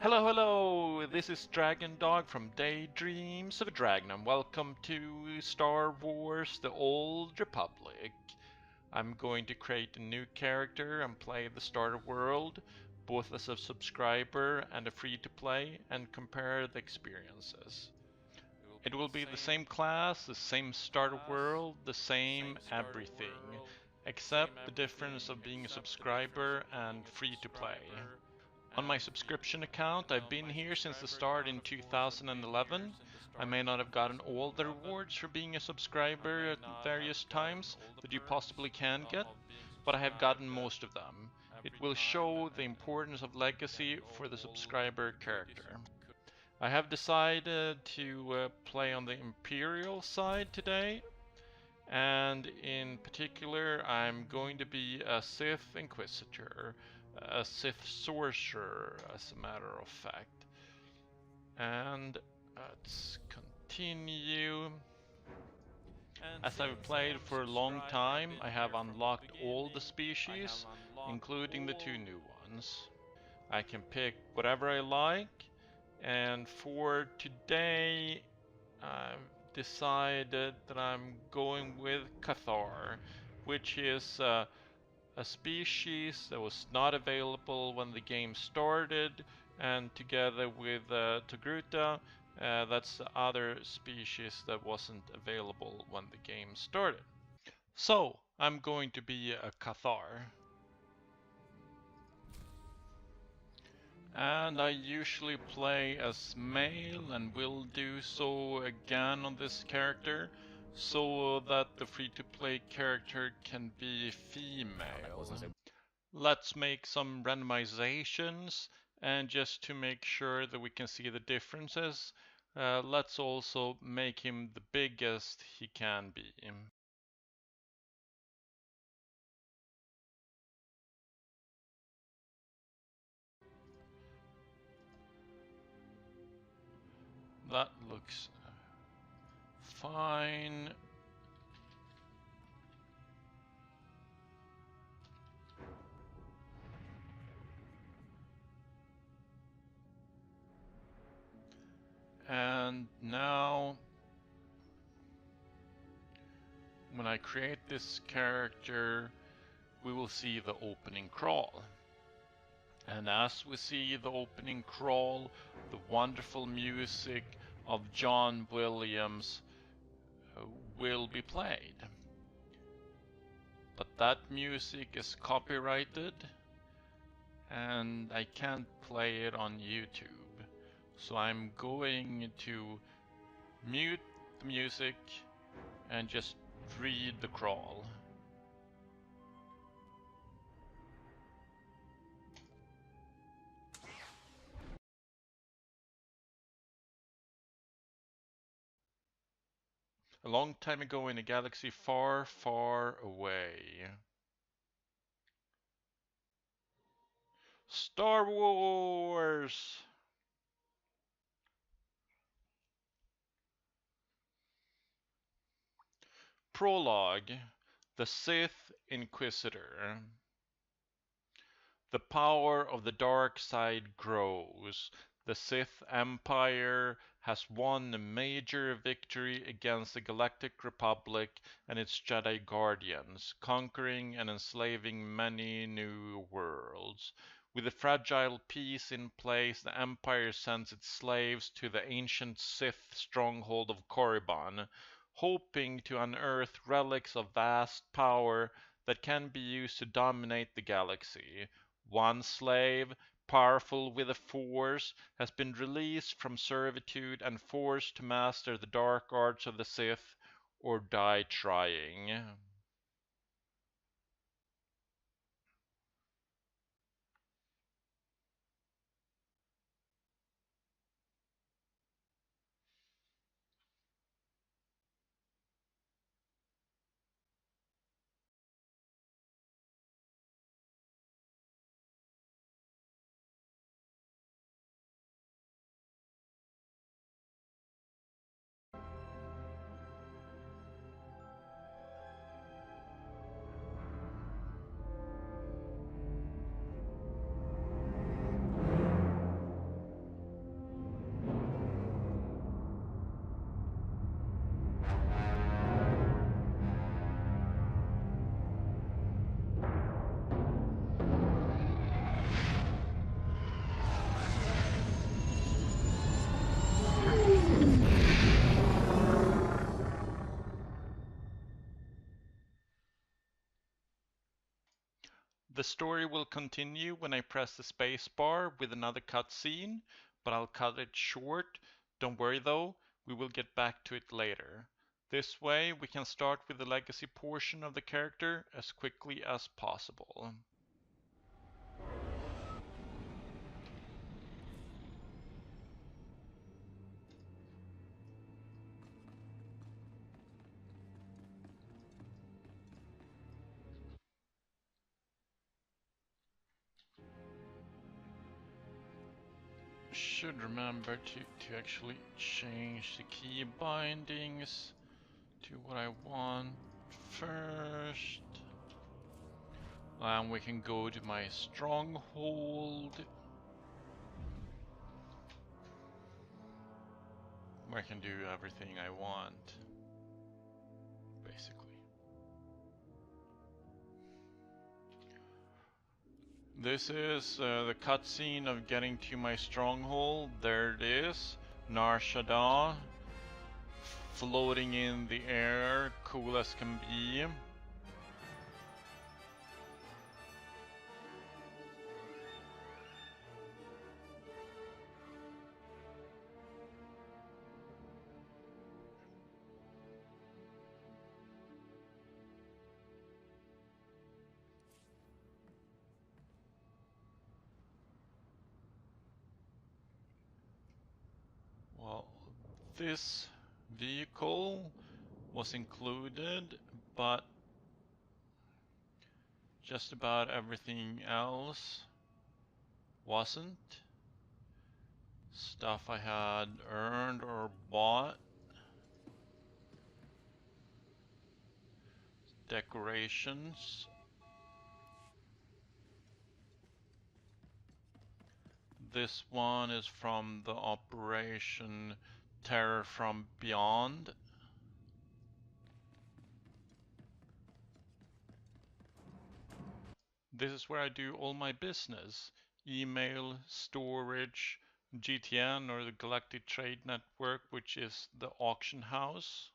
Hello, hello! This is Dragondog from Daydreams of a Dragon, and welcome to Star Wars The Old Republic. I'm going to create a new character and play the starter world, both as a subscriber and a free-to-play, and compare the experiences. It will be the same class, the same starter world, the same everything, except the difference of being a subscriber and free-to-play. On my subscription account, I've been here since the start in 2011. I may not have gotten all the rewards for being a subscriber at various times that you possibly can get, but I have gotten most of them. It will show the importance of legacy for the subscriber character. I have decided to play on the Imperial side today, and in particular I'm going to be a Sith Inquisitor, a Sith Sorcerer as a matter of fact. And let's continue. As I've played for a long time, I have unlocked all the species, including the two new ones. I can pick whatever I like, and for today I've decided that I'm going with Cathar, which is a species that was not available when the game started, and together with Togruta, that's the other species that wasn't available when the game started. So, I'm going to be a Cathar. And I usually play as male and will do so again on this character, so that the free-to-play character can be female. Let's make some randomizations, and just to make sure that we can see the differences, let's also make him the biggest he can be. That looks fine. And now, when I create this character, we will see the opening crawl. And as we see the opening crawl, the wonderful music of John Williams will be played. But that music is copyrighted, and I can't play it on YouTube. So I'm going to mute the music and just read the crawl. A long time ago in a galaxy far, far away. Star Wars! Prologue. The Sith Inquisitor. The power of the dark side grows. The Sith Empire has won a major victory against the Galactic Republic and its Jedi Guardians, conquering and enslaving many new worlds. With a fragile peace in place, the Empire sends its slaves to the ancient Sith stronghold of Korriban, hoping to unearth relics of vast power that can be used to dominate the galaxy. One slave, powerful with the Force, has been released from servitude and forced to master the dark arts of the Sith or die trying. The story will continue when I press the space bar with another cutscene, but I'll cut it short. Don't worry though, we will get back to it later. This way we can start with the legacy portion of the character as quickly as possible. Should remember to actually change the key bindings to what I want first. And we can go to my stronghold, where I can do everything I want, basically. This is the cutscene of getting to my stronghold. There it is, Nar Shaddaa, floating in the air, cool as can be. Well, this vehicle was included, but just about everything else wasn't. Stuff I had earned or bought. Decorations. This one is from the Operation Terror from Beyond. This is where I do all my business. Email, storage, GTN or the Galactic Trade Network, which is the auction house.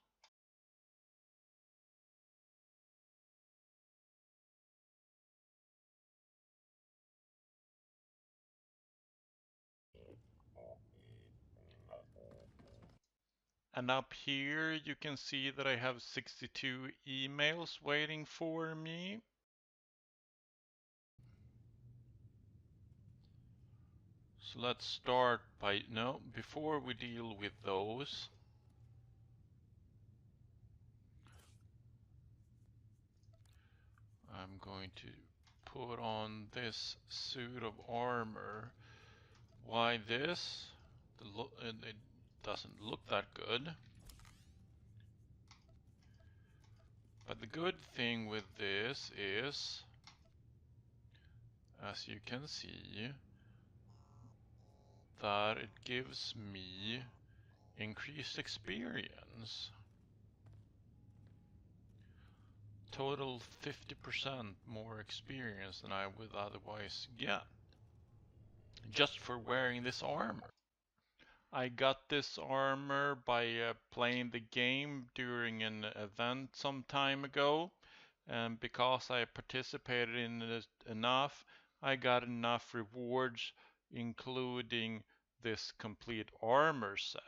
And up here you can see that I have 62 emails waiting for me. So let's start by, no, before we deal with those, I'm going to put on this suit of armor. Why this? It doesn't look that good. But the good thing with this is, as you can see, that it gives me increased experience. Total 50% more experience than I would otherwise get, just for wearing this armor. I got this armor by playing the game during an event some time ago, and because I participated in it enough, I got enough rewards, including this complete armor set.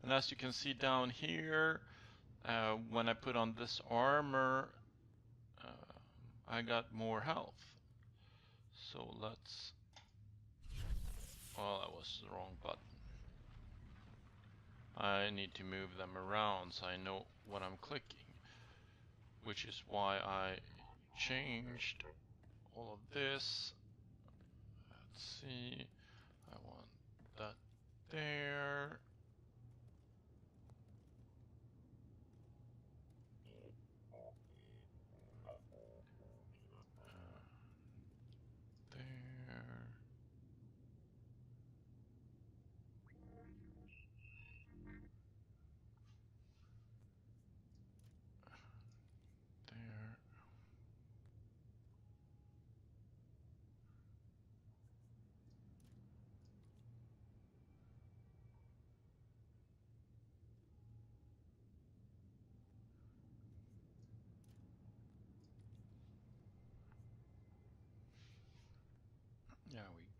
And as you can see down here, when I put on this armor, I got more health. So let's... Well, that was the wrong button. I need to move them around so I know what I'm clicking, which is why I changed all of this. Let's see, I want that there. There. There.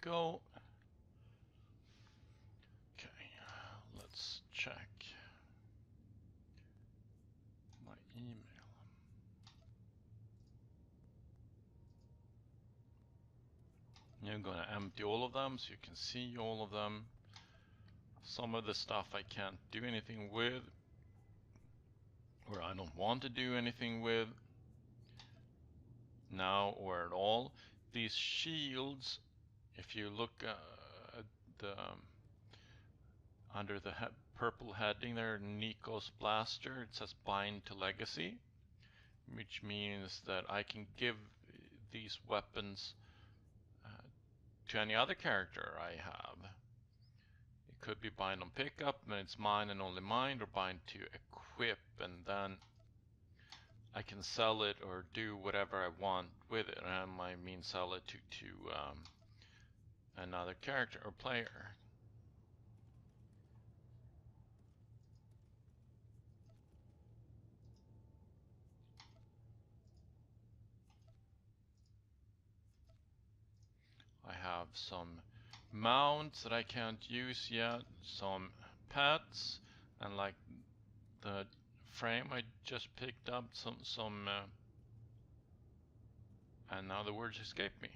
go. Okay, let's check my email. I'm gonna empty all of them so you can see all of them. Some of the stuff I can't do anything with, or I don't want to do anything with now or at all. These shields, if you look at the under the purple heading there, Nico's blaster, it says bind to legacy, which means that I can give these weapons to any other character I have. It could be bind on pickup, and it's mine and only mine, or bind to equip, and then I can sell it or do whatever I want with it. And I mean sell it to another character or player. I have some mounts that I can't use yet, some pets, and like the frame I just picked up, some and now the words escape me.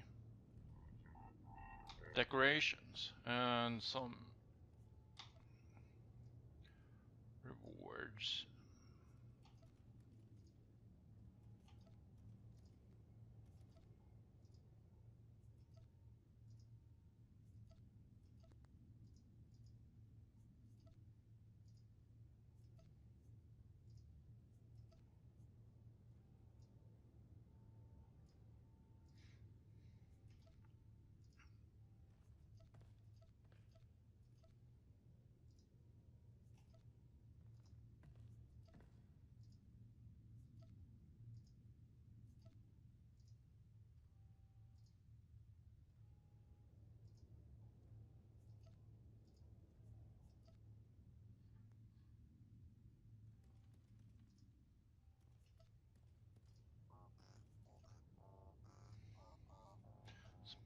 Decorations and some rewards.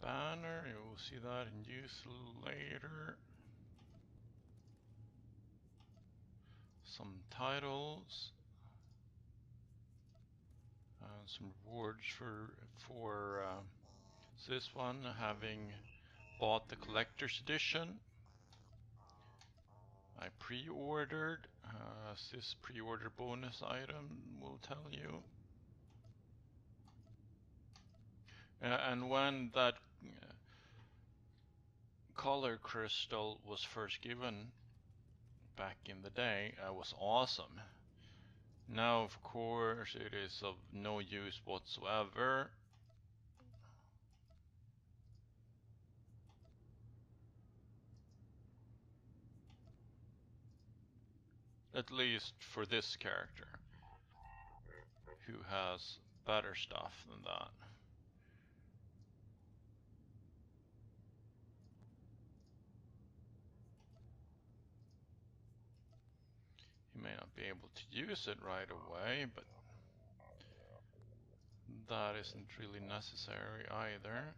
Banner, you will see that in use later. Some titles, some rewards for this one, having bought the collector's edition. I pre-ordered, this pre-order bonus item will tell you. And when that color crystal was first given back in the day, it was awesome. Now, of course, it is of no use whatsoever. At least for this character, who has better stuff than that. You may not be able to use it right away, but that isn't really necessary either.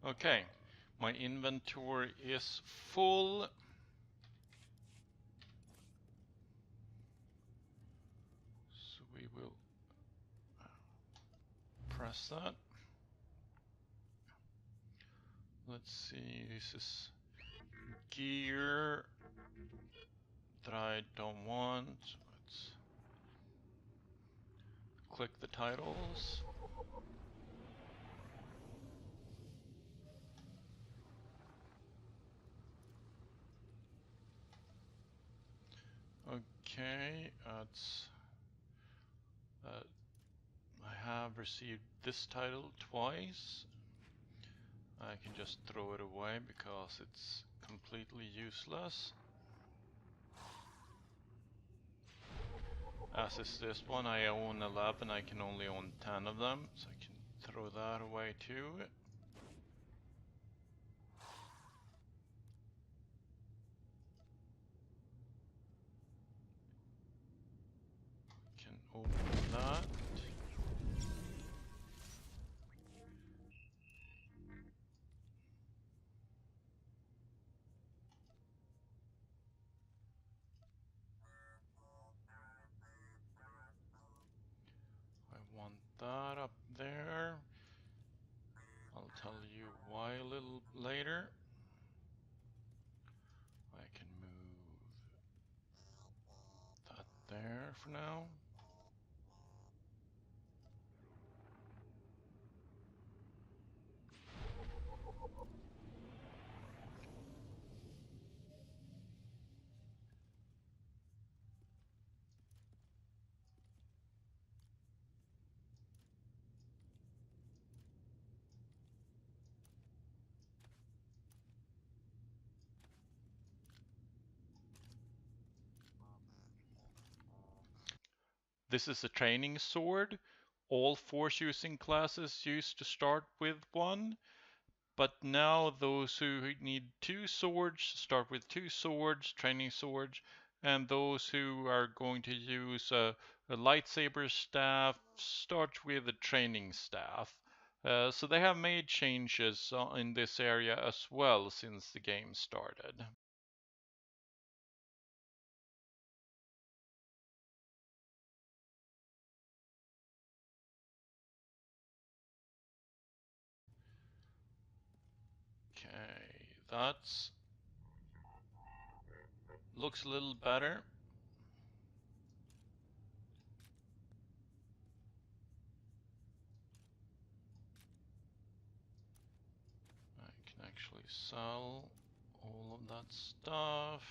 Okay, my inventory is full. So we will press that. Let's see, this is gear that I don't want. Let's click the titles. Okay, I have received this title twice. I can just throw it away because it's completely useless. As is this one, I own 11, I can only own 10 of them, so I can throw that away too. Open that. I want that up there. I'll tell you why a little later. I can move that there for now. This is a training sword. All force using classes used to start with one, but now those who need two swords start with two swords, training swords, and those who are going to use a lightsaber staff start with a training staff. So they have made changes in this area as well since the game started. Okay, that's looks a little better. I can actually sell all of that stuff.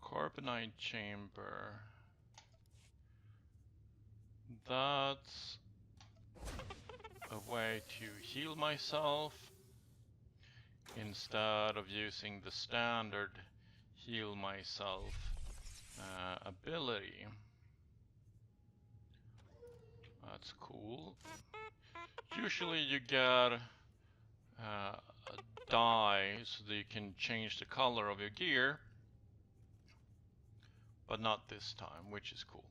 Carbonite chamber. That's a way to heal myself instead of using the standard heal myself ability. That's cool. Usually you get a dye so that you can change the color of your gear, but not this time, which is cool.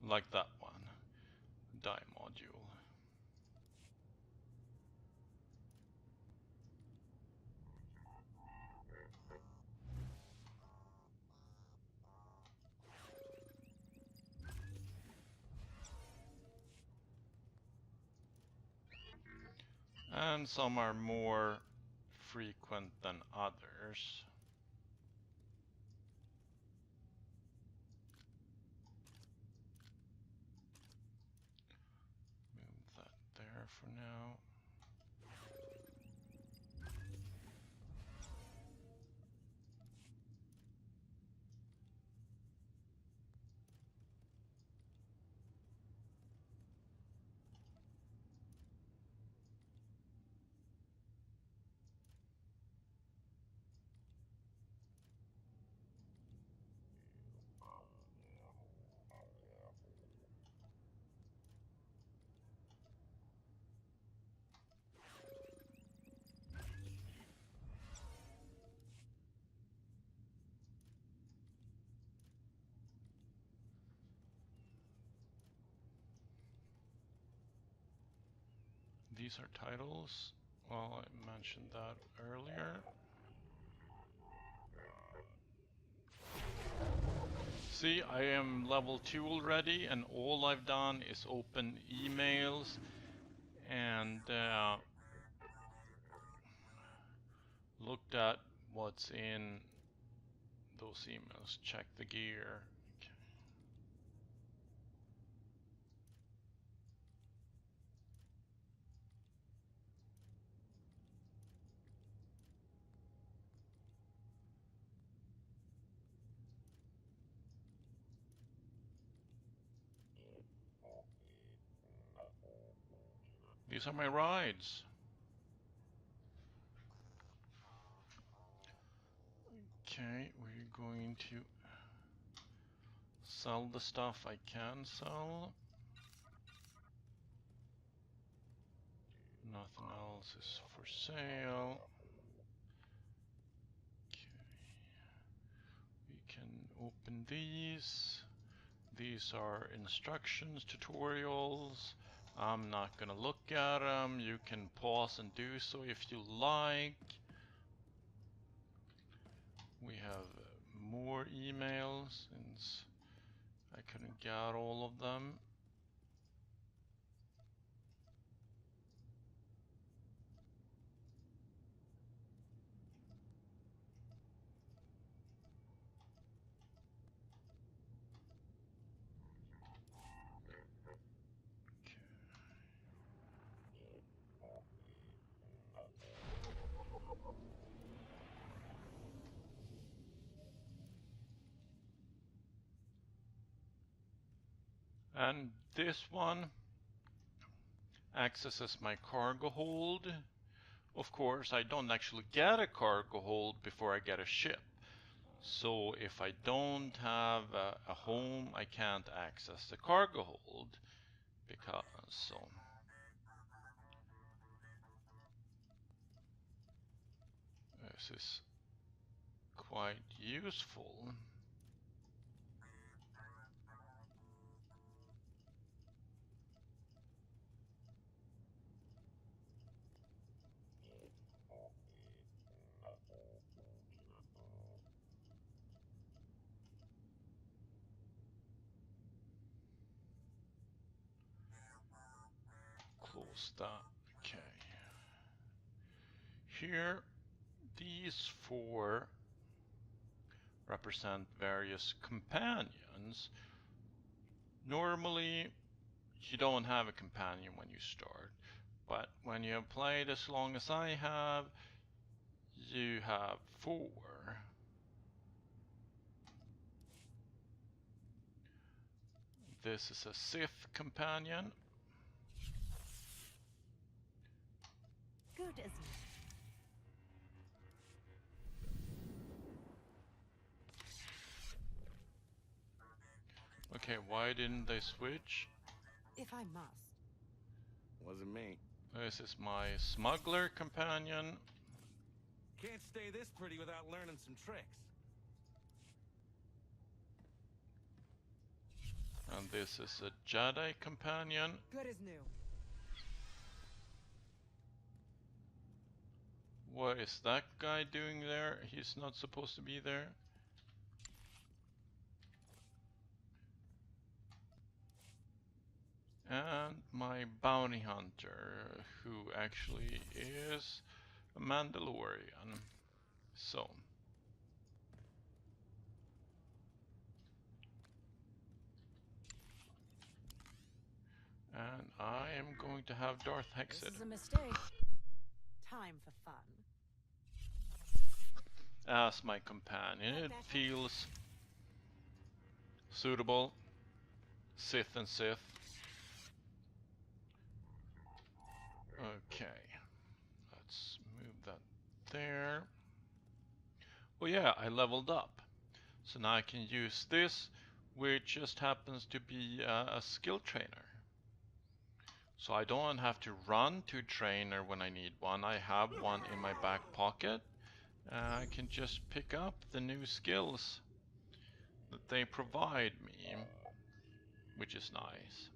Like that one, dye module. And some are more frequent than others. Move that there for now. These are titles. Well, I mentioned that earlier. See, I am level 2 already, and all I've done is open emails and looked at what's in those emails. Check the gear. Okay. These are my rides. Okay, we're going to sell the stuff I can sell. Nothing else is for sale. Okay. We can open these. These are instructions, tutorials. I'm not gonna look at them. You can pause and do so if you like. We have more emails since I couldn't get all of them. And this one accesses my cargo hold. Of course, I don't actually get a cargo hold before I get a ship. So if I don't have a home, I can't access the cargo hold. Because so. This is quite useful. Close that. Okay. Here, these four represent various companions. Normally, you don't have a companion when you start, but when you have played as long as I have, you have four. This is a Sith companion. Good as Okay, why didn't they switch? if I must. Wasn't me. This is my smuggler companion. Can't stay this pretty without learning some tricks. And this is a Jedi companion. Good as new. What is that guy doing there? He's not supposed to be there. And my bounty hunter, who actually is a Mandalorian. So. And I am going to have Darth Hexed. This is a mistake. Time for fun. As my companion. It feels suitable. Sith and Sith. Okay. Let's move that there. Oh yeah, I leveled up. So now I can use this, which just happens to be a skill trainer. So I don't have to run to a trainer when I need one. I have one in my back pocket. I can just pick up the new skills that they provide me, which is nice.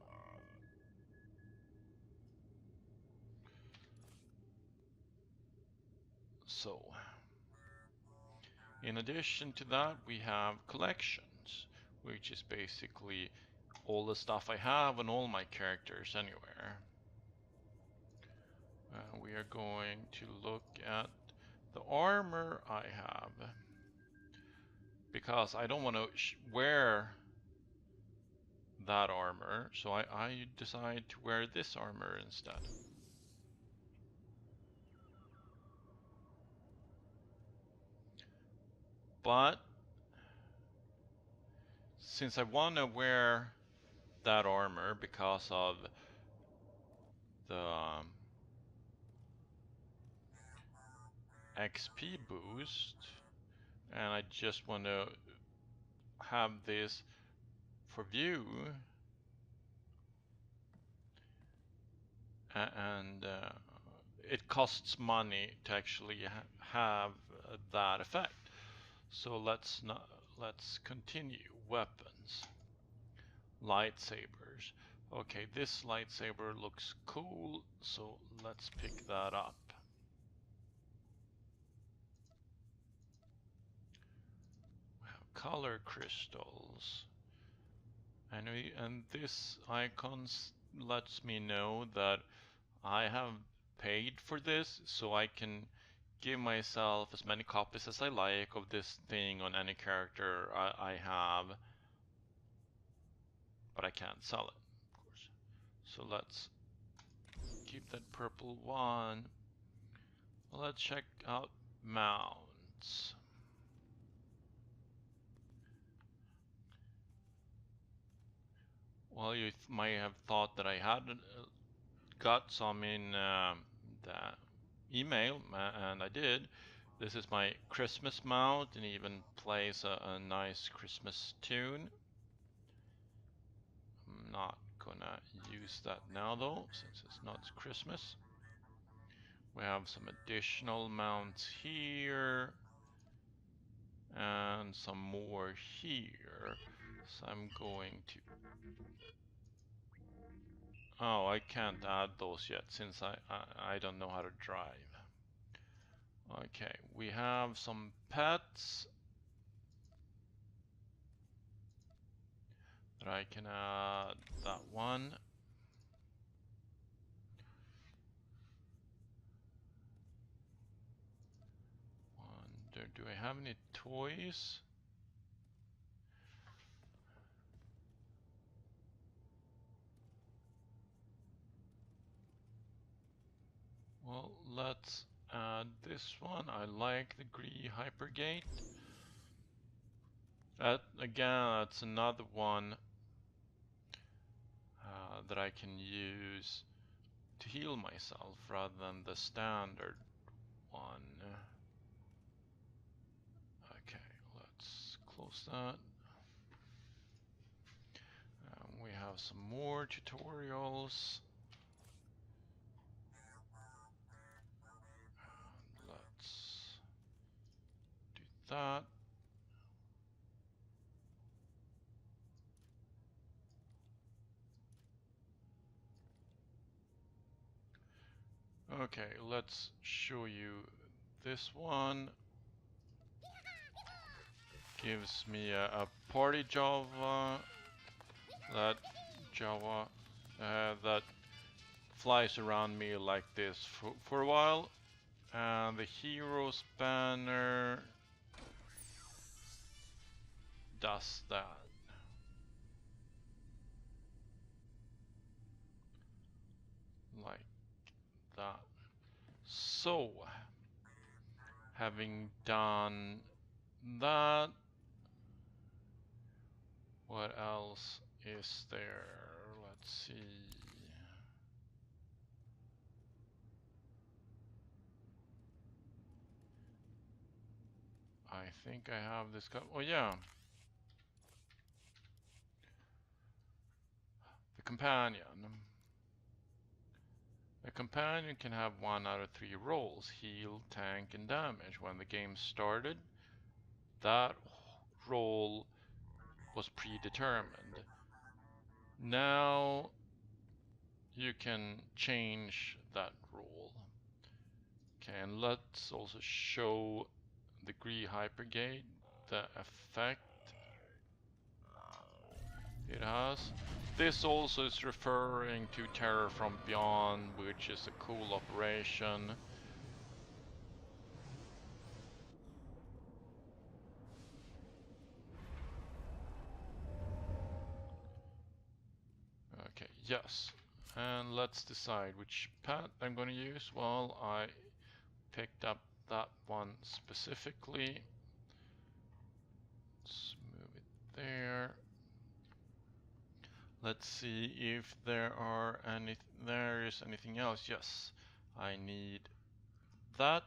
So, in addition to that, we have collections, which is basically all the stuff I have on all my characters anywhere. We are going to look at the armor I have, because I don't want to wear that armor, so I decide to wear this armor instead. But since I want to wear that armor because of the XP boost, and I just want to have this for view, and it costs money to actually have that effect. So let's continue. Weapons, lightsabers. Okay, this lightsaber looks cool, so let's pick that up. We have color crystals, and this icon lets me know that I have paid for this, so I can give myself as many copies as I like of this thing on any character I have, but I can't sell it, of course. So let's keep that purple one. Let's check out mounts. Well, you might have thought that I had got some in the email, and I did. This is my Christmas mount, and even plays a nice Christmas tune. I'm not gonna use that now though, since it's not Christmas. We have some additional mounts here, and some more here. So I'm going to... Oh, I can't add those yet, since I don't know how to drive. Okay, we have some pets that I can add. That one. Do I have any toys? Well, let's add this one. I like the Gree Hypergate. Again, that's another one that I can use to heal myself rather than the standard one. Okay, let's close that. We have some more tutorials. And let's do that. Okay, let's show you this one. Gives me a party Java that flies around me like this for a while, and the hero's banner does that. Like that. So, having done that, what else is there? Let's see. I think I have this. Oh yeah, the companion. A companion can have 1 out of 3 roles: heal, tank, and damage. When the game started, that role was predetermined. Now you can change that role. Okay, and let's also show the Gree Hypergate, the effect it has. This also is referring to Terror from Beyond, which is a cool operation. Okay, yes. And let's decide which pet I'm going to use. Well, I picked up that one specifically. Let's move it there. Let's see if there is anything else. Yes, I need that.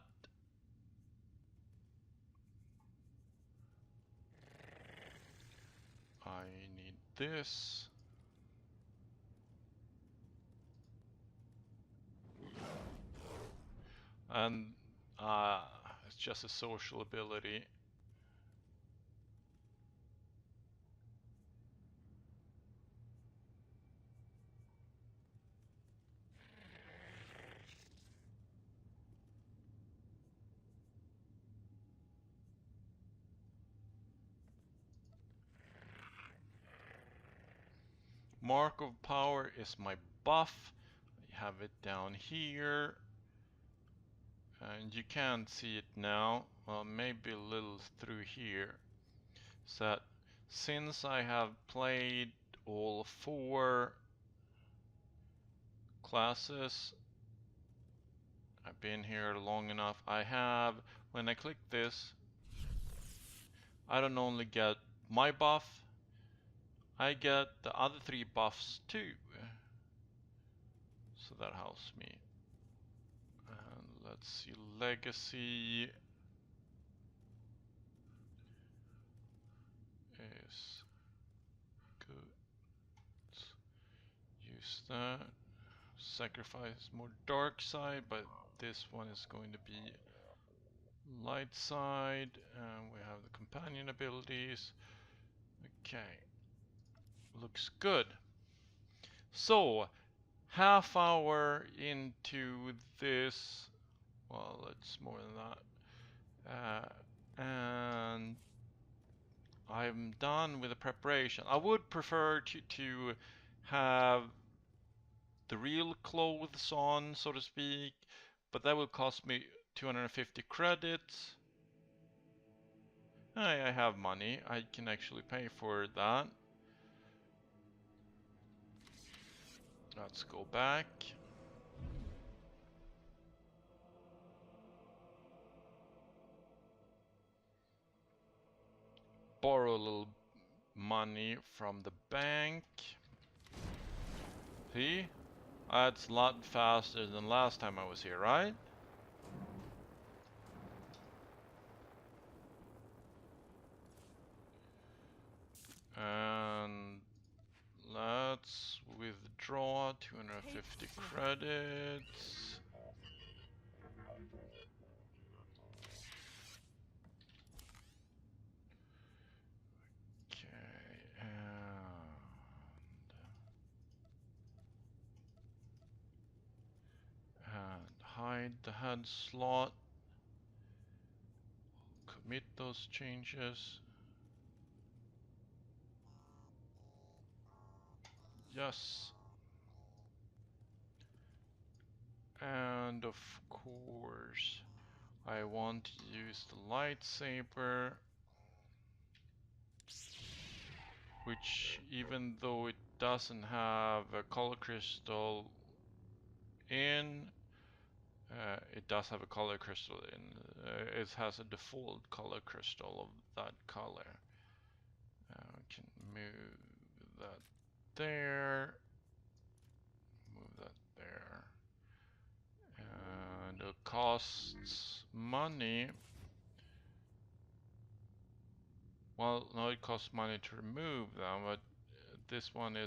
I need this. And it's just a social ability. Mark of Power is my buff. I have it down here. And you can't see it now. Well, maybe a little through here. So since I have played all 4 classes, I've been here long enough. I have, when I click this, I don't only get my buff, I get the other 3 buffs too. So that helps me. And let's see, legacy is good. Use that. Sacrifice more dark side, but this one is going to be light side. And we have the companion abilities. Okay, looks good. So half hour into this, well, it's more than that, and I'm done with the preparation. I would prefer to have the real clothes on, so to speak, but that would cost me 250 credits. I have money, I can actually pay for that. Let's go back. Borrow a little money from the bank. See? That's a lot faster than last time I was here, right? And let's withdraw 250 credits. Okay, and hide the head slot. Commit those changes. Yes. And of course, I want to use the lightsaber, which even though it doesn't have a color crystal in, it does have a color crystal in. It has a default color crystal of that color. We can move that there, move that there, and it costs money. Well, no, it costs money to remove them, but this one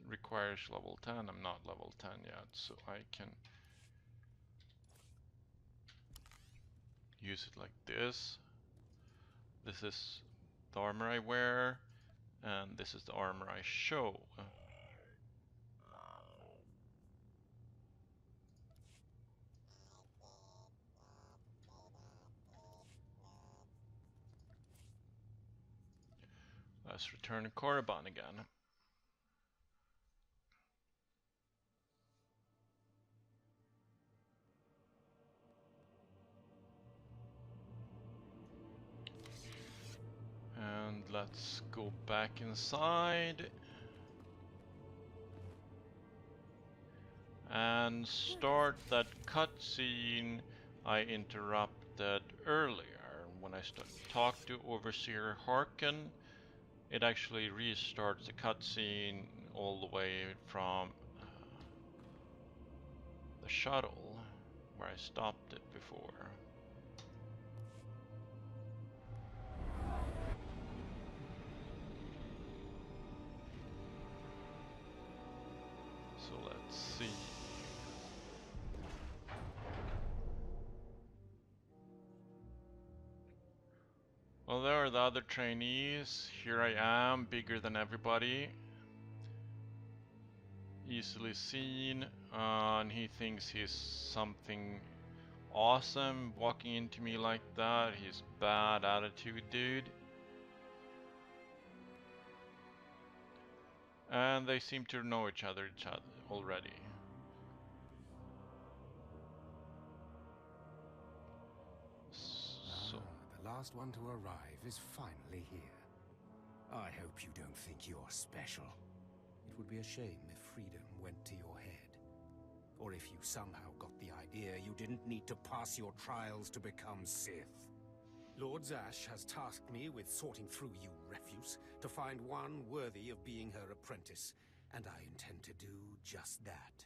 requires level 10. I'm not level 10 yet, so I can use it like this. This is the armor I wear, and this is the armor I show. Let's return to Korriban again. And let's go back inside and start that cutscene I interrupted earlier. When I talked to Overseer Harkin, it actually restarts the cutscene all the way from the shuttle where I stopped it before. So let's see. Well, there are the other trainees. Here I am, bigger than everybody. Easily seen, and he thinks he's something awesome walking into me like that. He's bad attitude dude. And they seem to know each other already. So the last one to arrive is finally here. I hope you don't think you're special. It would be a shame if freedom went to your head. Or if you somehow got the idea you didn't need to pass your trials to become Sith. Lord Zash has tasked me with sorting through you refuse to find one worthy of being her apprentice, and I intend to do just that.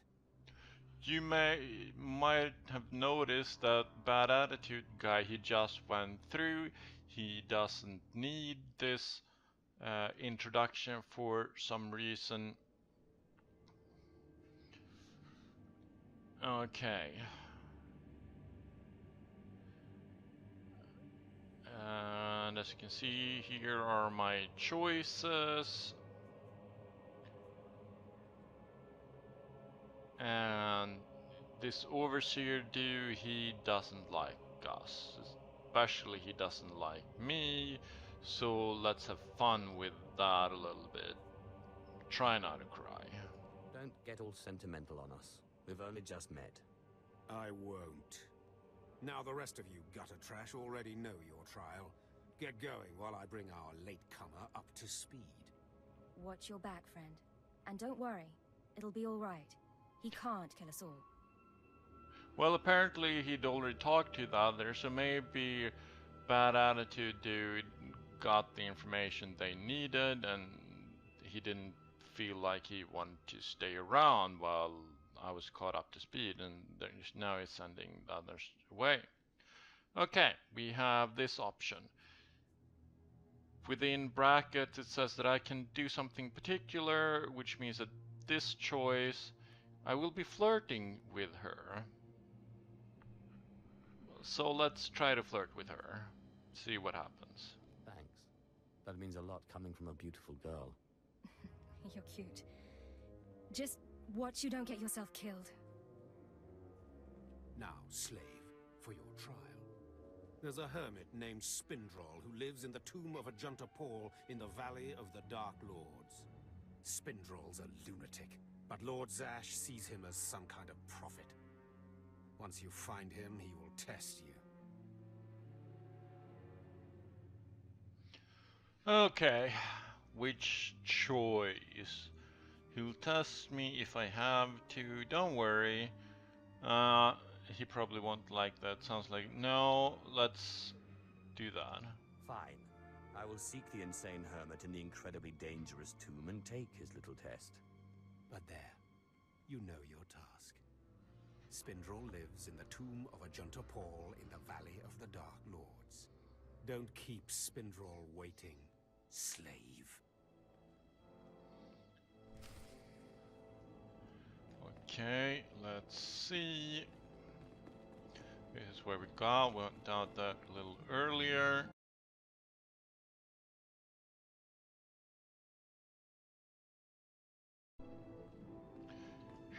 you might have noticed that bad attitude guy he just went through. He doesn't need this introduction for some reason. Okay. And as you can see, here are my choices. And this overseer dude, he doesn't like us. Especially he doesn't like me. So let's have fun with that a little bit. Try not to cry. Don't get all sentimental on us. We've only just met. I won't. Now the rest of you gutter trash already know your trial. Get going while I bring our latecomer up to speed. Watch your back, friend. And don't worry. It'll be all right. He can't kill us all. Well, apparently he'd already talked to the others, so maybe bad attitude dude got the information they needed and he didn't feel like he wanted to stay around while I was caught up to speed, and now he's sending the others away. Okay, we have this option. Within brackets it says that I can do something particular, which means that this choice I will be flirting with her. So let's try to flirt with her. See what happens. Thanks. That means a lot coming from a beautiful girl. You're cute. Just watch you don't get yourself killed. Now, slave, for your trial. There's a hermit named Spindrol who lives in the tomb of Ajunta Paul in the Valley of the Dark Lords. Spindrol's a lunatic, but Lord Zash sees him as some kind of prophet. Once you find him, he will test you. Okay, which choice? He'll test me if I have to, don't worry. He probably won't like that. Sounds like, no, let's do that. Fine. I will seek the insane hermit in the incredibly dangerous tomb and take his little test. But there, you know your task. Spindrol lives in the tomb of Ajunta Paul in the Valley of the Dark Lords. Don't keep Spindrol waiting, slave. Okay, let's see. This is where we got. We went out that a little earlier.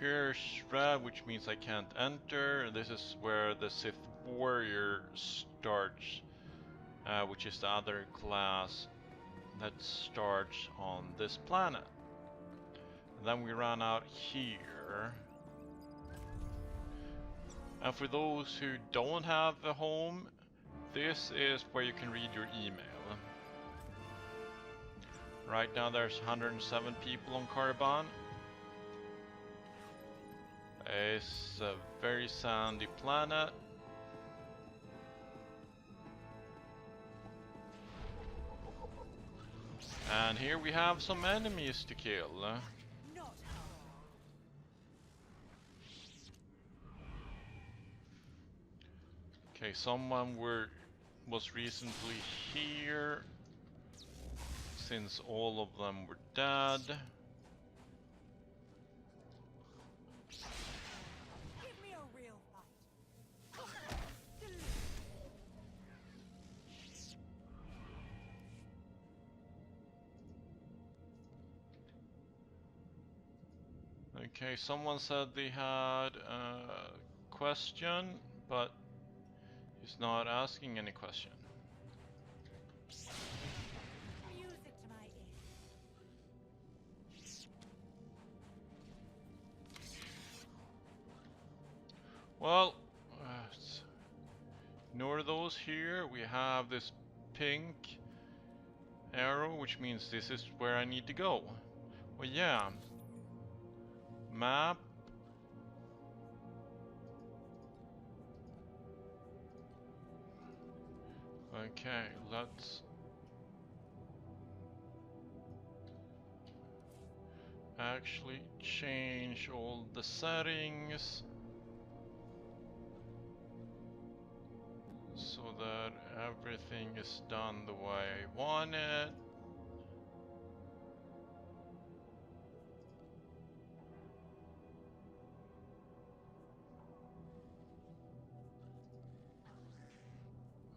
Here's red, which means I can't enter. This is where the Sith Warrior starts, which is the other class that starts on this planet. And then we run out here. And for those who don't have a home, this is where you can read your email. Right now there's 107 people on Caravan. It's a very sandy planet. And here we have some enemies to kill. Okay, someone was recently here, since all of them were dead. Give me a real fight. Okay, someone said they had a question, but he's not asking any question. Music to my ears. Well, ignore those here. We have this pink arrow, which means this is where I need to go. Well, yeah. Map. Okay, let's actually change all the settings so that everything is done the way I want it.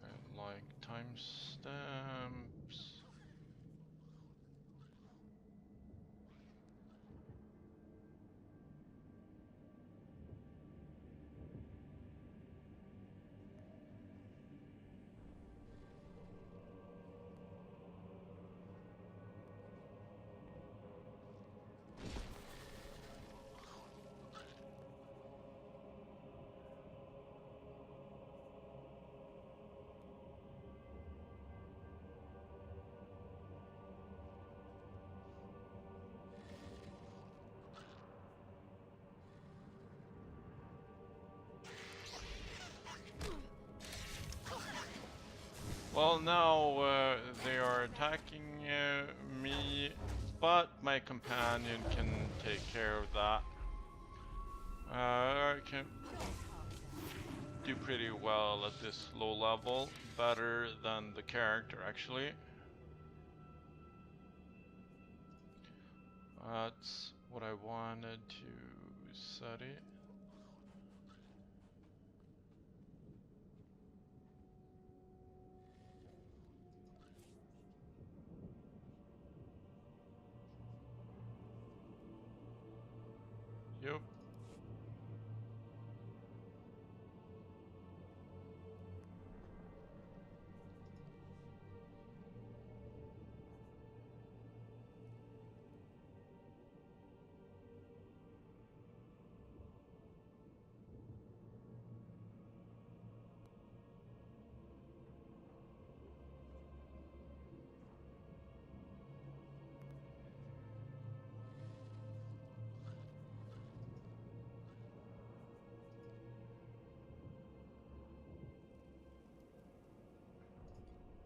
I like timestamps. Well, now they are attacking me, but my companion can take care of that. I can do pretty well at this low level, better than the character actually. That's what I wanted to set it. Yep.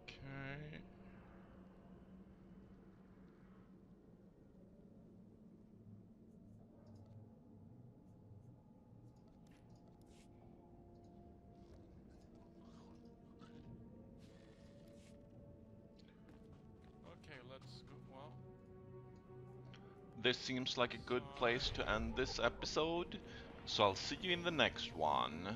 Okay. Okay, let's go. Well, this seems like a good place to end this episode, so I'll see you in the next one.